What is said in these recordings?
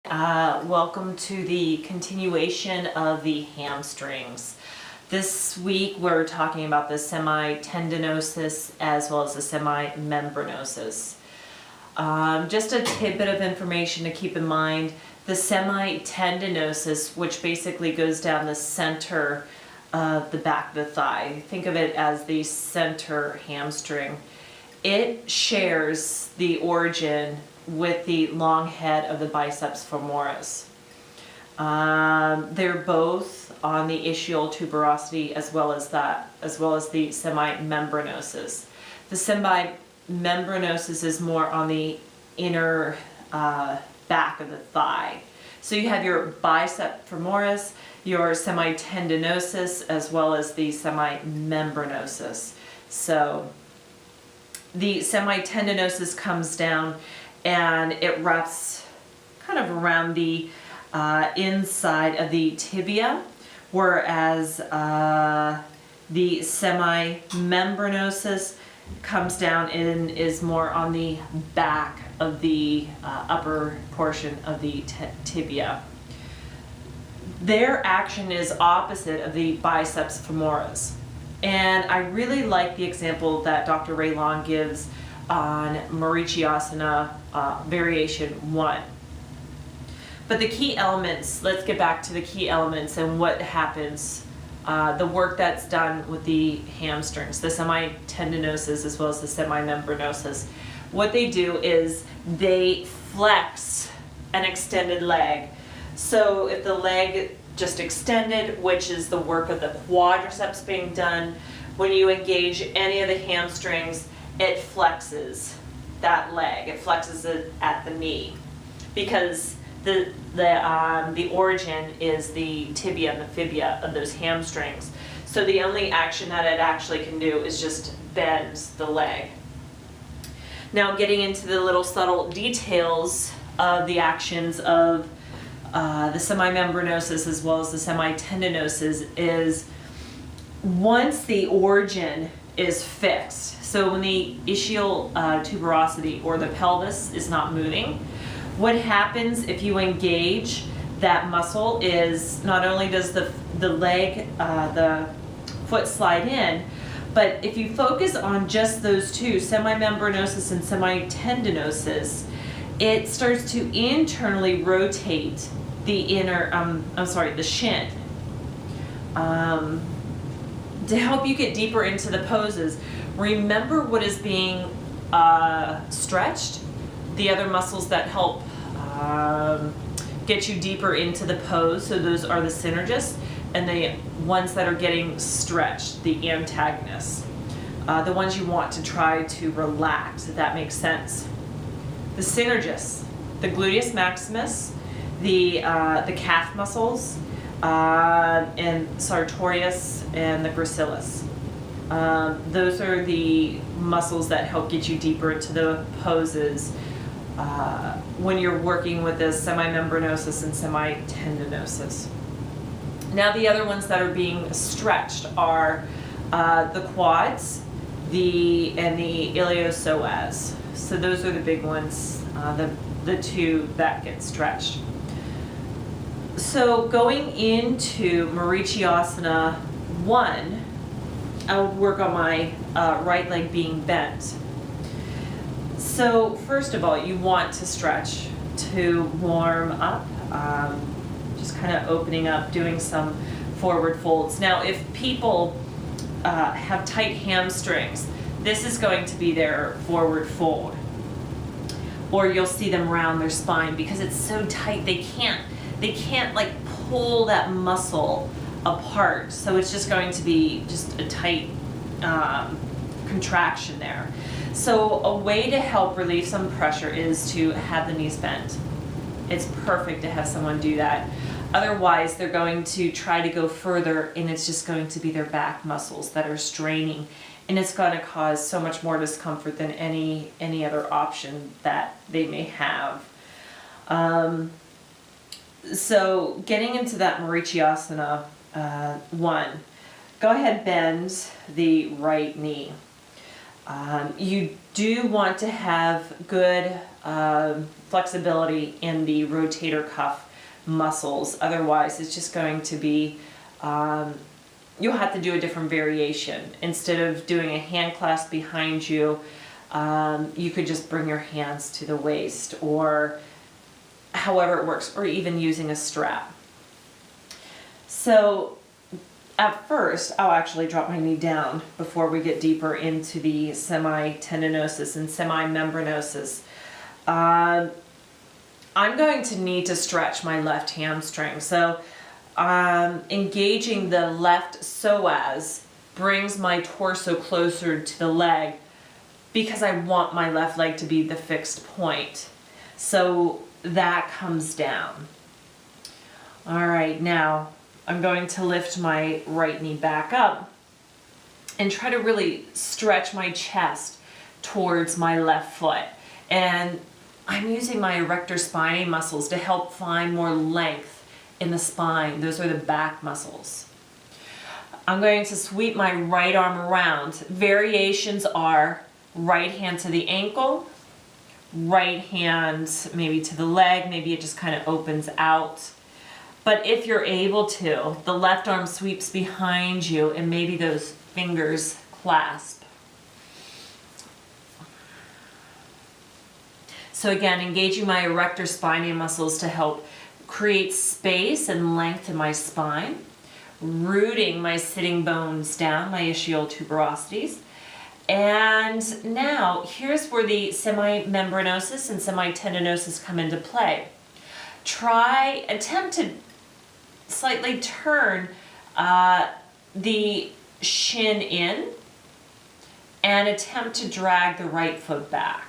Welcome to the continuation of the hamstrings. This week we're talking about the semitendinosus as well as the semimembranosus. Just a tidbit of information to keep in mind. The semitendinosus, which basically goes down the center of the back of the thigh. Think of it as the center hamstring. It shares the origin with the long head of the biceps femoris. They're both on the ischial tuberosity as well as the semimembranosus. The semimembranosus is more on the inner back of the thigh. So you have your bicep femoris, your semitendinosus, as well as the semimembranosus. So the semitendinosus comes down and it wraps kind of around the inside of the tibia, whereas the semimembranosus comes down and is more on the back of the upper portion of the tibia. Their action is opposite of the biceps femoris. And I really like the example that Dr. Ray Long gives on Marichiasana variation 1. But the key elements, let's get back to the key elements and what happens, the work that's done with the hamstrings, the semitendinosus as well as the semimembranosus. What they do is they flex an extended leg. So if the leg just extended, which is the work of the quadriceps being done, when you engage any of the hamstrings, it flexes that leg. It flexes it at the knee because the origin is the tibia and the fibia of those hamstrings. So the only action that it actually can do is just bend the leg. Now getting into the little subtle details of the actions of the semimembranosus as well as the semitendinosus is once the origin is fixed. So when the ischial tuberosity or the pelvis is not moving, what happens if you engage that muscle is not only does the leg, the foot slide in, but if you focus on just those two, semimembranosus and semitendinosus, it starts to internally rotate the inner, the shin. To help you get deeper into the poses, remember what is being stretched, the other muscles that help get you deeper into the pose. So those are the synergists, and the ones that are getting stretched, the antagonists. The ones you want to try to relax, if that makes sense. The synergists, the gluteus maximus, the calf muscles, and sartorius and the gracilis. Those are the muscles that help get you deeper into the poses when you're working with the semimembranosus and semitendinosus. Now the other ones that are being stretched are the quads, and the iliopsoas. So those are the big ones, the two that get stretched. So going into Marichiasana 1, I would work on my right leg being bent. So first of all, you want to stretch to warm up, just kind of opening up, doing some forward folds. Now if people have tight hamstrings, this is going to be their forward fold. Or you'll see them round their spine because it's so tight they can't like pull that muscle apart. So it's just going to be just a tight contraction there. So a way to help relieve some pressure is to have the knees bent. It's perfect to have someone do that. Otherwise, they're going to try to go further and it's just going to be their back muscles that are straining, and it's going to cause so much more discomfort than any other option that they may have. So getting into that Marichiasana 1, go ahead, bend the right knee. You do want to have good flexibility in the rotator cuff muscles. Otherwise, it's just going to be, you'll have to do a different variation. Instead of doing a hand clasp behind you, you could just bring your hands to the waist, or however it works, or even using a strap. So at first, I'll actually drop my knee down before we get deeper into the semitendinosus and semimembranosus. I'm going to need to stretch my left hamstring. So engaging the left psoas brings my torso closer to the leg because I want my left leg to be the fixed point. So that comes down. All right, now I'm going to lift my right knee back up and try to really stretch my chest towards my left foot. And I'm using my erector spinae muscles to help find more length in the spine. Those are the back muscles. I'm going to sweep my right arm around. Variations are right hand to the ankle, right hand maybe to the leg, maybe it just kind of opens out. But if you're able to, the left arm sweeps behind you and maybe those fingers clasp. So again, engaging my erector spinae muscles to help create space and length in my spine, rooting my sitting bones down, my ischial tuberosities. And now here's where the semimembranosus and semitendinosus come into play. Attempt to slightly turn the shin in and attempt to drag the right foot back.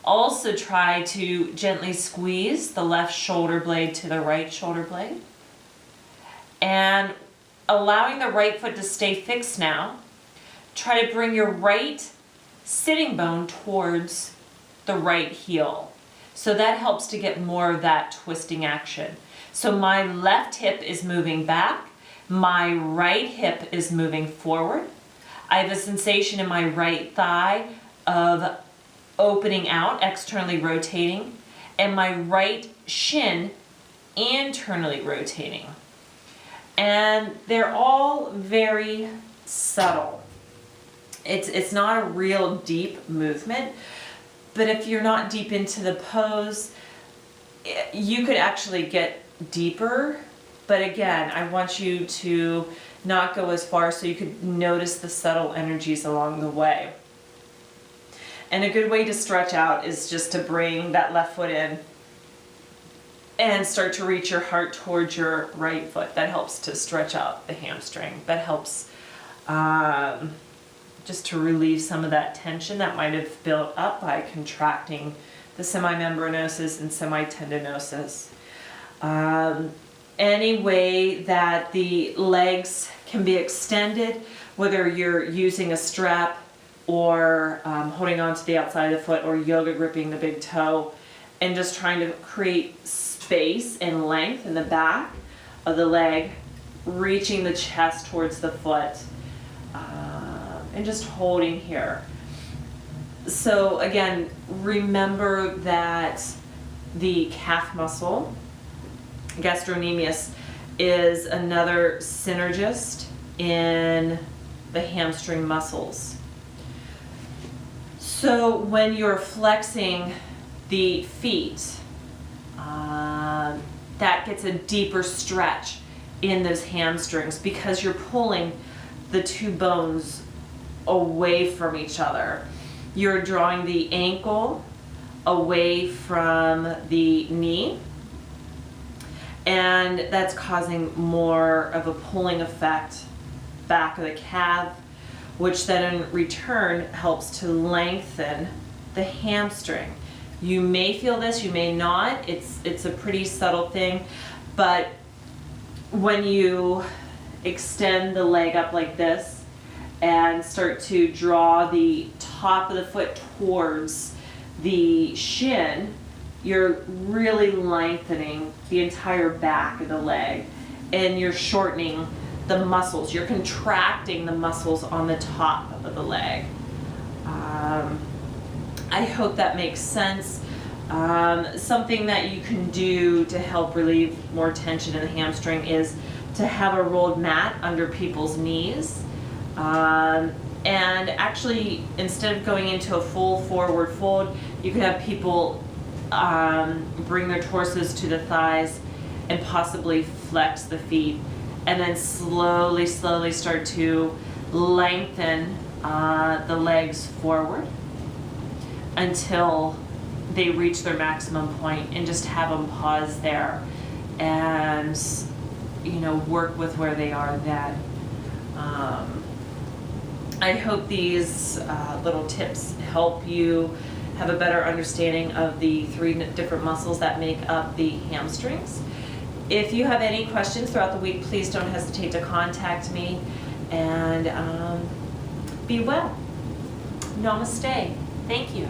Also try to gently squeeze the left shoulder blade to the right shoulder blade. And allowing the right foot to stay fixed now, try to bring your right sitting bone towards the right heel. So that helps to get more of that twisting action. So my left hip is moving back, my right hip is moving forward. I have a sensation in my right thigh of opening out, externally rotating, and my right shin internally rotating. And they're all very subtle. It's not a real deep movement, but if you're not deep into the pose, you could actually get deeper. But again, I want you to not go as far so you could notice the subtle energies along the way. And a good way to stretch out is just to bring that left foot in and start to reach your heart towards your right foot. That helps to stretch out the hamstring. That helps just to relieve some of that tension that might have built up by contracting the semimembranosus and semitendinosus. Any way that the legs can be extended, whether you're using a strap or holding on to the outside of the foot or yoga gripping the big toe, and just trying to create space and length in the back of the leg, reaching the chest towards the foot, and just holding here. So again, remember that the calf muscle, gastrocnemius, is another synergist in the hamstring muscles. So when you're flexing the feet, that gets a deeper stretch in those hamstrings because you're pulling the two bones away from each other. You're drawing the ankle away from the knee, and that's causing more of a pulling effect back of the calf, which then in return helps to lengthen the hamstring. You may feel this, you may not. It's a pretty subtle thing, but when you extend the leg up like this and start to draw the top of the foot towards the shin, you're really lengthening the entire back of the leg, and you're shortening the muscles. You're contracting the muscles on the top of the leg. I hope that makes sense. Something that you can do to help relieve more tension in the hamstring is to have a rolled mat under people's knees. And actually, instead of going into a full forward fold, you could have people bring their torsos to the thighs and possibly flex the feet, and then slowly start to lengthen the legs forward until they reach their maximum point, and just have them pause there and, you know, work with where they are then. I hope these little tips help you have a better understanding of the 3 different muscles that make up the hamstrings. If you have any questions throughout the week, please don't hesitate to contact me, and be well. Namaste. Thank you.